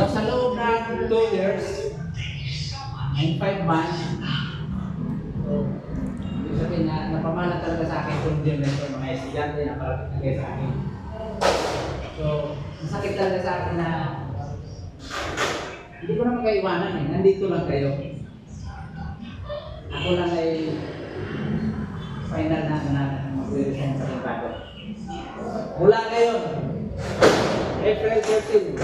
So, sa loob ng 2 years, and 5 months, so, ibig sabihin na napamana talaga sa akin kung din ito, mga estudyante na parapit na kayo sa akin. So, masakit talaga sa akin na hindi ko naman kayo iwanan eh, nandito lang kayo. Ako lang ay final na mag-resign sa kontado. Mula ngayon, April 13.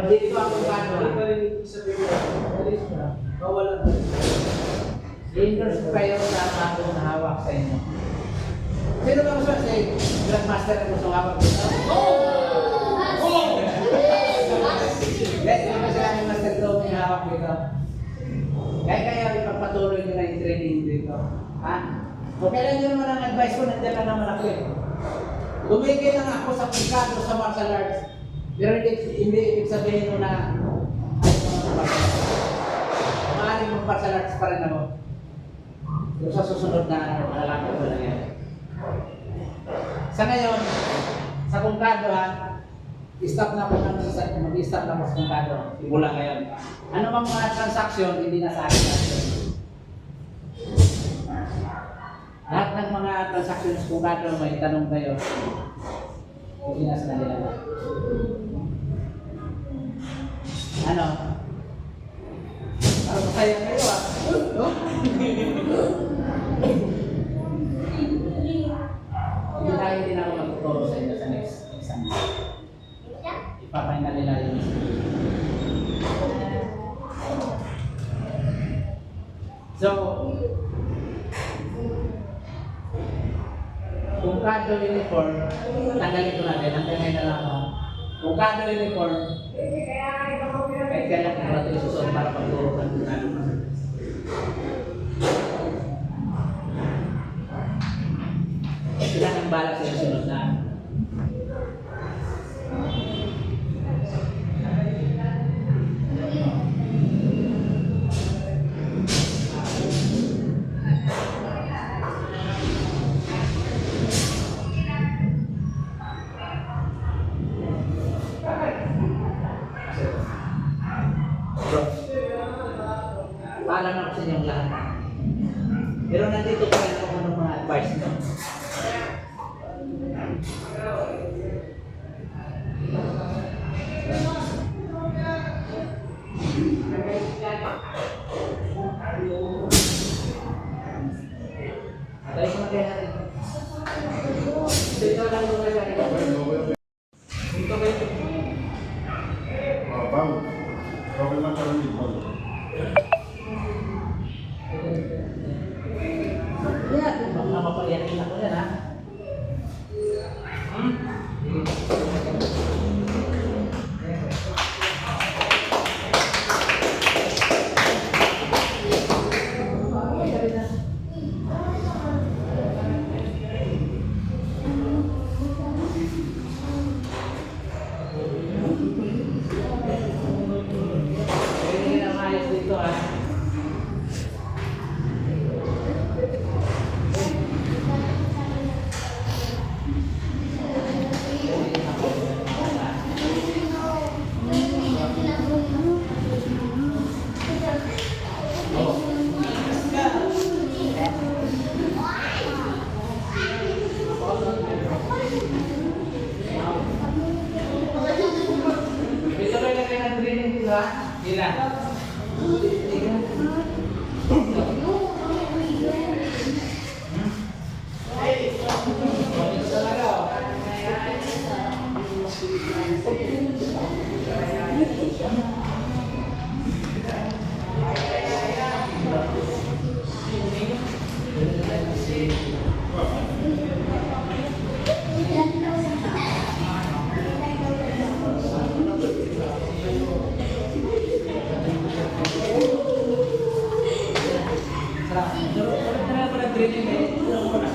Nandito ang kontado. I-endorse ko kayo sa akong nahawak sa inyo. Sino ba gusto si Grandmaster na gusto hawak dito? Yes, sino ba sila ni Master Dome yung hawak dito? Kaya ipagpatuloy nyo na yung training dito. Ha? O kailan nyo naman ang advice ko, nandiyan lang naman ako eh. Tumigil lang ako sa pagkado sa martial arts. Pero hindi ibig sabihin mo na maaaring mag-martial arts pa rin ako. Yung sa susunod na lalaki ko lang yan. Sa ngayon, sa kontado ha, stop na po mag-stop na po sa kontado. Simula ngayon. Ano bang mga transaksyon, hindi na sa akin. Lahat ng mga transaksyon sa kontado, may tanong kayo. Hindi na sa kanila. Ano? Parang masaya kayo ha? Hindi na ako magtuturo sa inyo sa next exam. Ipapahinga nila yung so, kung kado uniform, tanggalin ko natin, hanggang ngayon na lang ako. Kung kado uniform, kahit kailan ko natin isusunod para pagturo ka ng kado. Sila nang balak sa sunod na. Paalam ako sa inyong lahat. Pero nandito pa rin ako ng mga advice nyo. Atay ko na kaya natin. Dito lang muna sa akin. Dito kayo. Bang, okay lang ka rin dito. Yeah, baka mapalihanin ako yan ha.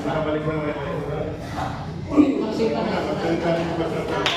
Nakabalik mo naman. Magsipan na.